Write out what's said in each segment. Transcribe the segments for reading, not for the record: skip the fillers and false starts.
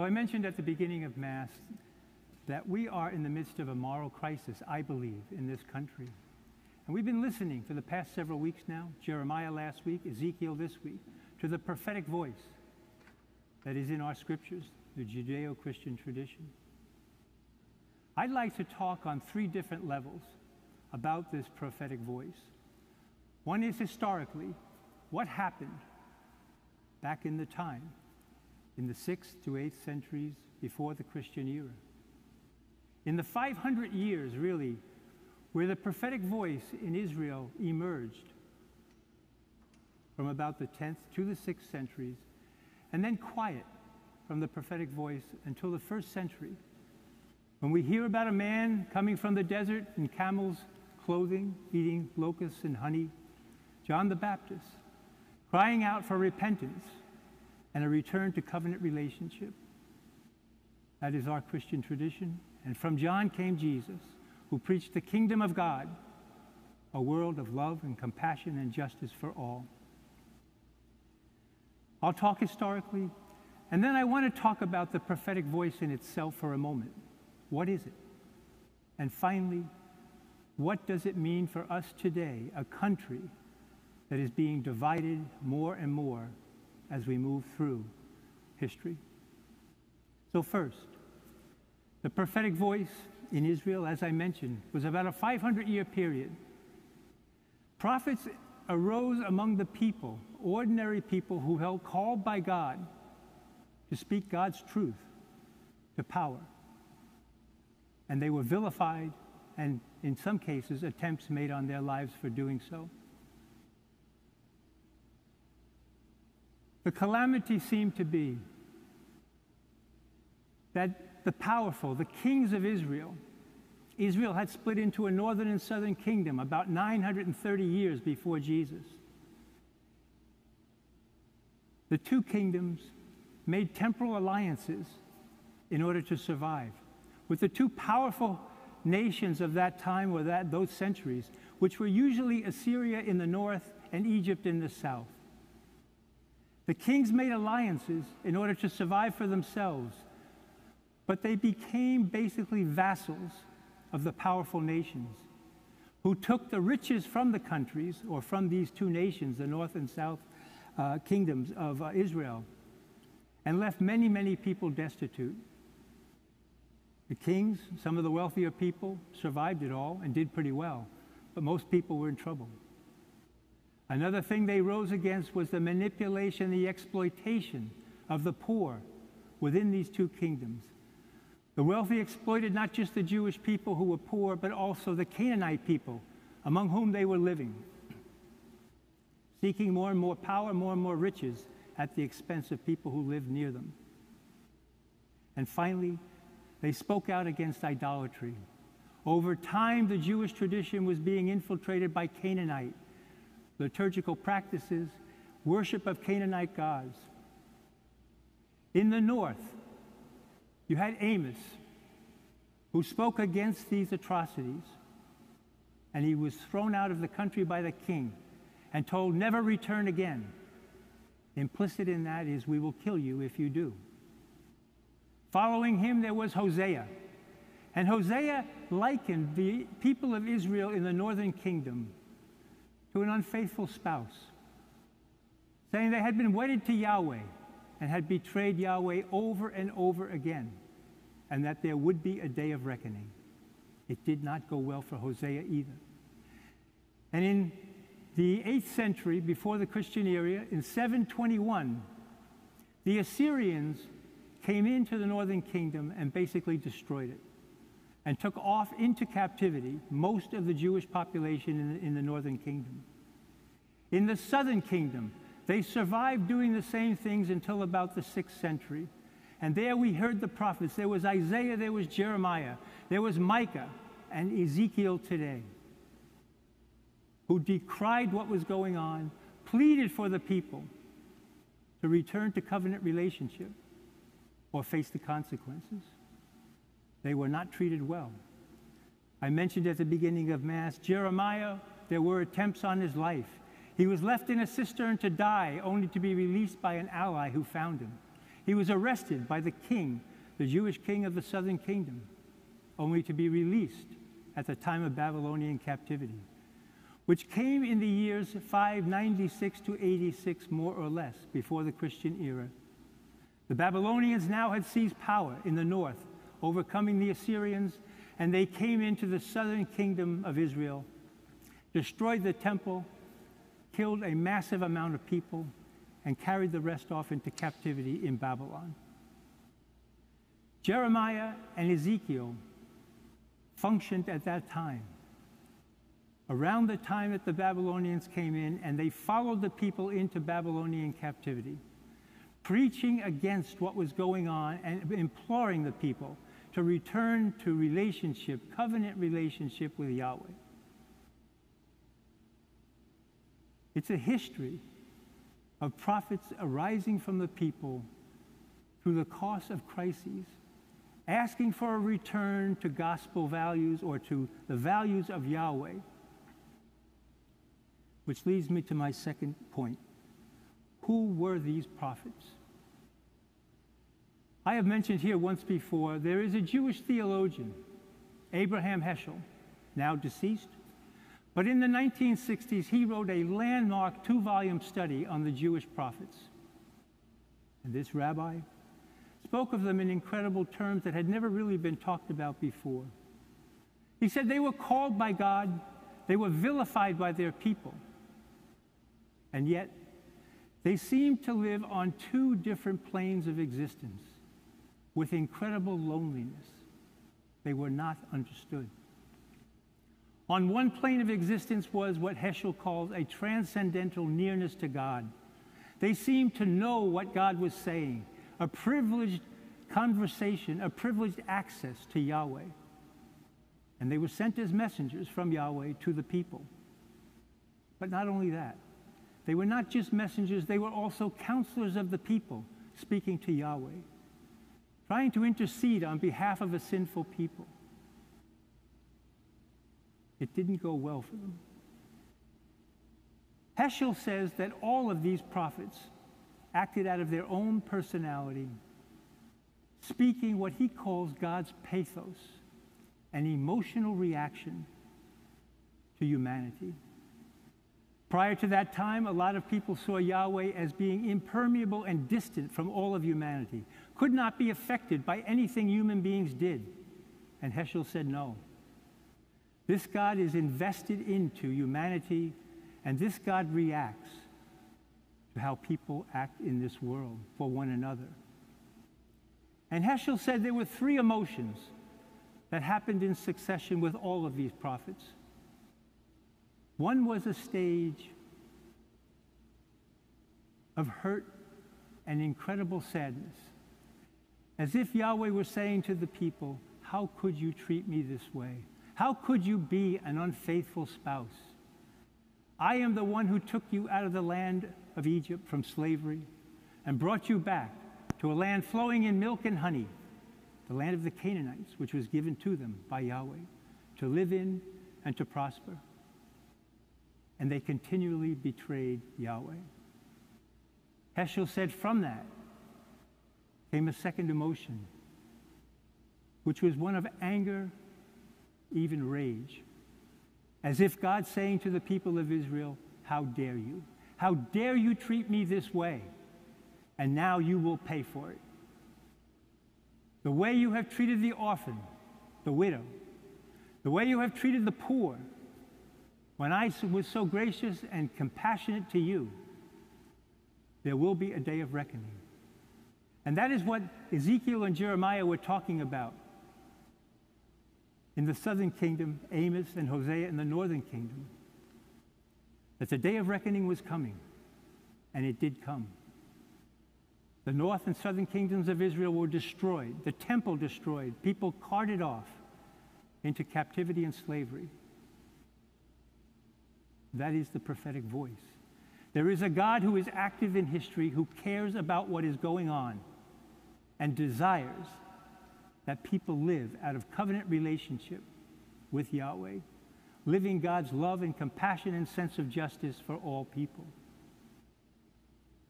So I mentioned at the beginning of Mass that we are in the midst of a moral crisis, I believe, in this country. And we've been listening for the past several weeks now, Jeremiah last week, Ezekiel this week, to the prophetic voice that is in our scriptures, the Judeo-Christian tradition. I'd like to talk on three different levels about this prophetic voice. One is historically, what happened back in the time, in the 6th to 8th centuries before the Christian era. In the 500 years, really, where the prophetic voice in Israel emerged from about the 10th to the 6th centuries, and then quiet from the prophetic voice until the 1st century, when we hear about a man coming from the desert in camel's clothing, eating locusts and honey, John the Baptist, crying out for repentance and a return to covenant relationship. That is our Christian tradition. And from John came Jesus, who preached the kingdom of God, a world of love and compassion and justice for all. I'll talk historically, and then I want to talk about the prophetic voice in itself for a moment. What is it? And finally, what does it mean for us today, a country that is being divided more and more as we move through history? So first, the prophetic voice in Israel, as I mentioned, was about a 500-year period. Prophets arose among the people, ordinary people who felt called by God to speak God's truth to power. And they were vilified, and in some cases, attempts made on their lives for doing so. The calamity seemed to be that the powerful, the kings of Israel had split into a northern and southern kingdom about 930 years before Jesus. The two kingdoms made temporal alliances in order to survive, with the two powerful nations of that time or those centuries, which were usually Assyria in the north and Egypt in the south. The kings made alliances in order to survive for themselves, but they became basically vassals of the powerful nations, who took the riches from the countries, or from these two nations, the north and south kingdoms of Israel, and left many, many people destitute. The kings, some of the wealthier people, survived it all and did pretty well, but most people were in trouble. Another thing they rose against was the manipulation, the exploitation of the poor within these two kingdoms. The wealthy exploited not just the Jewish people who were poor, but also the Canaanite people among whom they were living, seeking more and more power, more and more riches at the expense of people who lived near them. And finally, they spoke out against idolatry. Over time, the Jewish tradition was being infiltrated by Canaanite liturgical practices, worship of Canaanite gods. In the north, you had Amos, who spoke against these atrocities, and he was thrown out of the country by the king and told, never return again. Implicit in that is, we will kill you if you do. Following him, there was Hosea. And Hosea likened the people of Israel in the northern kingdom to an unfaithful spouse, saying they had been wedded to Yahweh and had betrayed Yahweh over and over again, and that there would be a day of reckoning. It did not go well for Hosea either. And in the 8th century, before the Christian era, in 721, the Assyrians came into the northern kingdom and basically destroyed it, and took off into captivity most of the Jewish population in the northern kingdom. In the southern kingdom, they survived doing the same things until about the 6th century. And there we heard the prophets. There was Isaiah, there was Jeremiah, there was Micah, and Ezekiel today, who decried what was going on, pleaded for the people to return to covenant relationship or face the consequences. They were not treated well. I mentioned at the beginning of Mass, Jeremiah, there were attempts on his life. He was left in a cistern to die, only to be released by an ally who found him. He He was arrested by the king, the Jewish king of the southern kingdom, only to be released at the time of Babylonian captivity, which came in the years 596 to 86, more or less, before the Christian era. The Babylonians now had seized power in the north, overcoming the Assyrians, and they came into the southern kingdom of Israel, destroyed the temple, killed a massive amount of people, and carried the rest off into captivity in Babylon. Jeremiah and Ezekiel functioned at that time, around the time that the Babylonians came in, and they followed the people into Babylonian captivity, preaching against what was going on and imploring the people to return to relationship, covenant relationship with Yahweh. It's a history of prophets arising from the people through the course of crises, asking for a return to gospel values or to the values of Yahweh. Which leads me to my second point. Who were these prophets? I have mentioned here once before, there is a Jewish theologian, Abraham Heschel, now deceased, but in the 1960s, he wrote a landmark 2-volume study on the Jewish prophets. And this rabbi spoke of them in incredible terms that had never really been talked about before. He said they were called by God, they were vilified by their people, and yet they seemed to live on 2 different planes of existence with incredible loneliness. They were not understood. On one plane of existence was what Heschel calls a transcendental nearness to God. They seemed to know what God was saying, a privileged conversation, a privileged access to Yahweh. And they were sent as messengers from Yahweh to the people. But not only that, they were not just messengers, they were also counselors of the people, speaking to Yahweh, trying to intercede on behalf of a sinful people. It didn't go well for them. Heschel says that all of these prophets acted out of their own personality, speaking what he calls God's pathos, an emotional reaction to humanity. Prior to that time, a lot of people saw Yahweh as being impermeable and distant from all of humanity, could not be affected by anything human beings did. And Heschel said no. This God is invested into humanity, and this God reacts to how people act in this world for one another. And Heschel said there were 3 emotions that happened in succession with all of these prophets. One was a stage of hurt and incredible sadness, as if Yahweh were saying to the people, how could you treat me this way? How could you be an unfaithful spouse? I am the one who took you out of the land of Egypt from slavery and brought you back to a land flowing in milk and honey, the land of the Canaanites, which was given to them by Yahweh, to live in and to prosper. And they continually betrayed Yahweh. Heschel said from that came a second emotion, which was one of anger, even rage, as if God saying to the people of Israel, how dare you? How dare you treat me this way? And now you will pay for it. The way you have treated the orphan, the widow, the way you have treated the poor, when I was so gracious and compassionate to you, there will be a day of reckoning. And that is what Ezekiel and Jeremiah were talking about in the southern kingdom, Amos and Hosea in the northern kingdom, that the day of reckoning was coming, and it did come. The north and southern kingdoms of Israel were destroyed, the temple destroyed, people carted off into captivity and slavery. That is the prophetic voice. There is a God who is active in history, who cares about what is going on and desires that people live out of covenant relationship with Yahweh, living God's love and compassion and sense of justice for all people.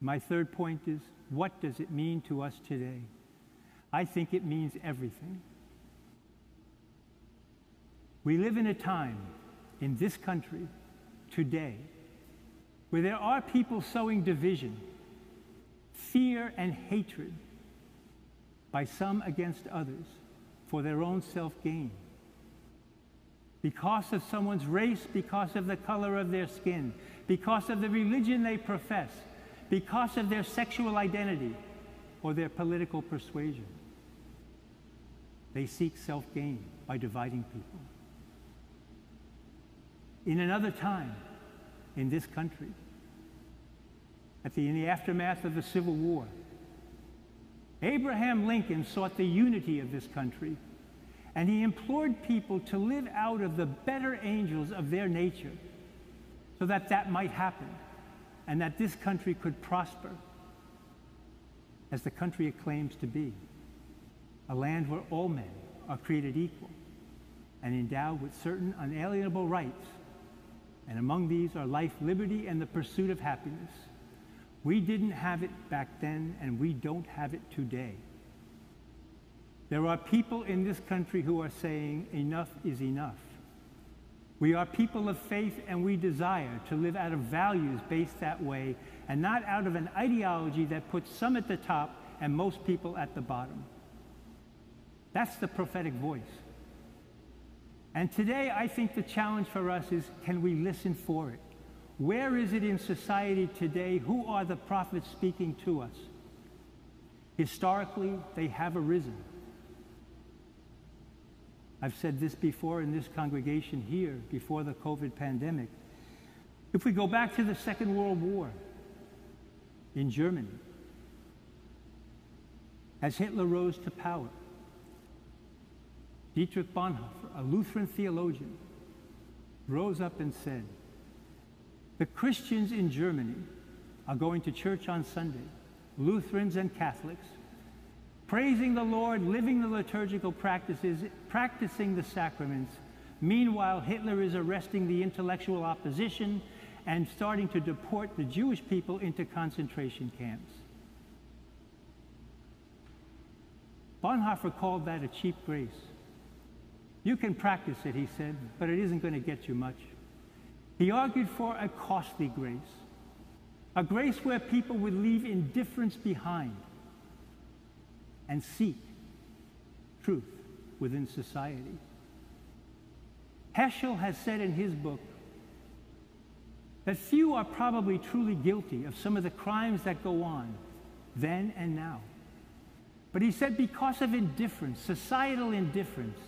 My third point is, what does it mean to us today? I think it means everything. We live in a time in this country today where there are people sowing division, fear, and hatred by some against others for their own self-gain. Because of someone's race, because of the color of their skin, because of the religion they profess, because of their sexual identity or their political persuasion. They seek self-gain by dividing people. In another time, in this country, in the aftermath of the Civil War, Abraham Lincoln sought the unity of this country, and he implored people to live out of the better angels of their nature so that that might happen and that this country could prosper as the country it claims to be, a land where all men are created equal and endowed with certain unalienable rights, and among these are life, liberty, and the pursuit of happiness. We didn't have it back then, and we don't have it today. There are people in this country who are saying enough is enough. We are people of faith, and we desire to live out of values based that way, and not out of an ideology that puts some at the top and most people at the bottom. That's the prophetic voice. And today, I think the challenge for us is, can we listen for it? Where is it in society today? Who are the prophets speaking to us? Historically, they have arisen. I've said this before in this congregation here, before the COVID pandemic. If we go back to the Second World War in Germany, as Hitler rose to power, Dietrich Bonhoeffer, a Lutheran theologian, rose up and said, the Christians in Germany are going to church on Sunday, Lutherans and Catholics, praising the Lord, living the liturgical practices, practicing the sacraments. Meanwhile, Hitler is arresting the intellectual opposition and starting to deport the Jewish people into concentration camps. Bonhoeffer called that a cheap grace. You can practice it, he said, but it isn't going to get you much. He argued for a costly grace, a grace where people would leave indifference behind and seek truth within society. Heschel has said in his book that few are probably truly guilty of some of the crimes that go on then and now. But he said because of indifference, societal indifference,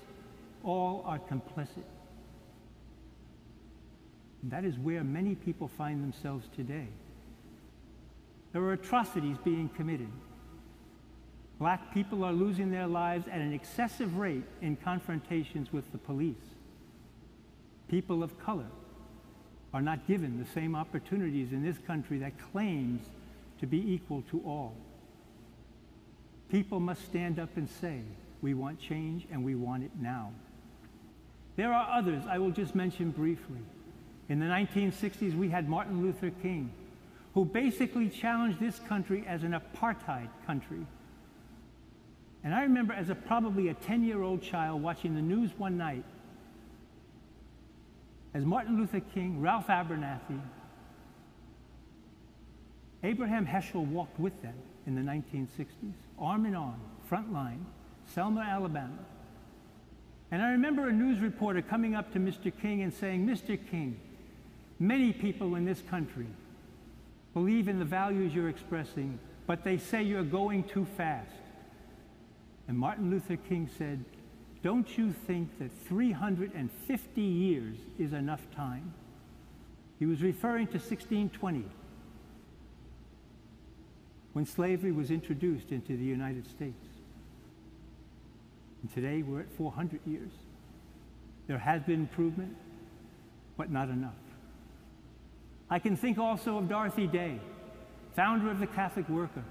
all are complicit. And that is where many people find themselves today. There are atrocities being committed. Black people are losing their lives at an excessive rate in confrontations with the police. People of color are not given the same opportunities in this country that claims to be equal to all. People must stand up and say, we want change and we want it now. There are others I will just mention briefly. In the 1960s, we had Martin Luther King, who basically challenged this country as an apartheid country. And I remember as probably a 10-year-old child watching the news one night as Martin Luther King, Ralph Abernathy, Abraham Heschel walked with them in the 1960s, arm in arm, front line, Selma, Alabama. And I remember a news reporter coming up to Mr. King and saying, Mr. King, many people in this country believe in the values you're expressing, but they say you're going too fast. And Martin Luther King said, don't you think that 350 years is enough time? He was referring to 1620, when slavery was introduced into the United States. And today we're at 400 years. There has been improvement, but not enough. I can think also of Dorothy Day, founder of the Catholic Worker,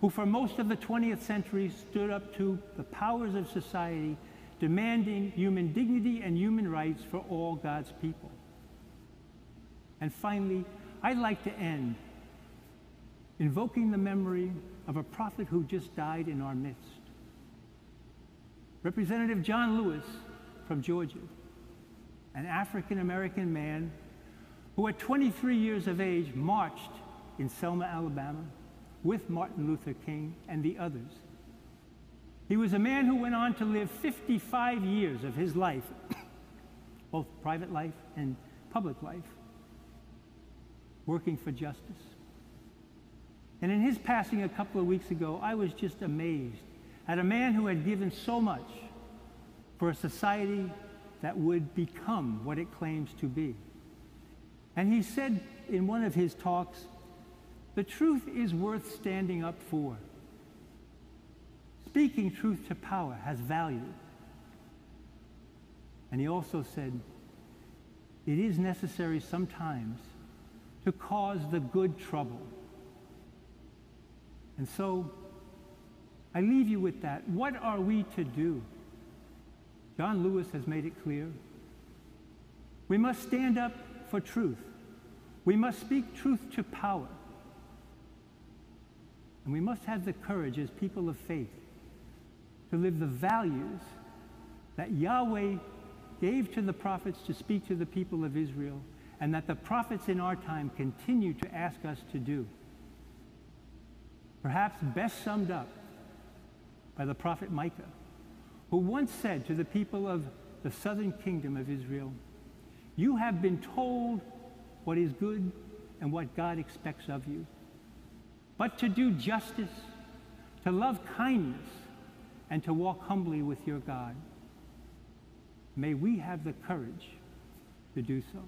who for most of the 20th century stood up to the powers of society, demanding human dignity and human rights for all God's people. And finally, I'd like to end invoking the memory of a prophet who just died in our midst. Representative John Lewis from Georgia, an African-American man who at 23 years of age marched in Selma, Alabama with Martin Luther King and the others. He was a man who went on to live 55 years of his life, both private life and public life, working for justice. And in his passing a couple of weeks ago, I was just amazed at a man who had given so much for a society that would become what it claims to be. And he said in one of his talks, "The truth is worth standing up for. Speaking truth to power has value." And he also said, "It is necessary sometimes to cause the good trouble." And so I leave you with that. What are we to do? John Lewis has made it clear. We must stand up for truth. We must speak truth to power. And we must have the courage as people of faith to live the values that Yahweh gave to the prophets to speak to the people of Israel, and that the prophets in our time continue to ask us to do. Perhaps best summed up by the prophet Micah, who once said to the people of the southern kingdom of Israel, "You have been told what is good and what God expects of you, but to do justice, to love kindness, and to walk humbly with your God." May we have the courage to do so.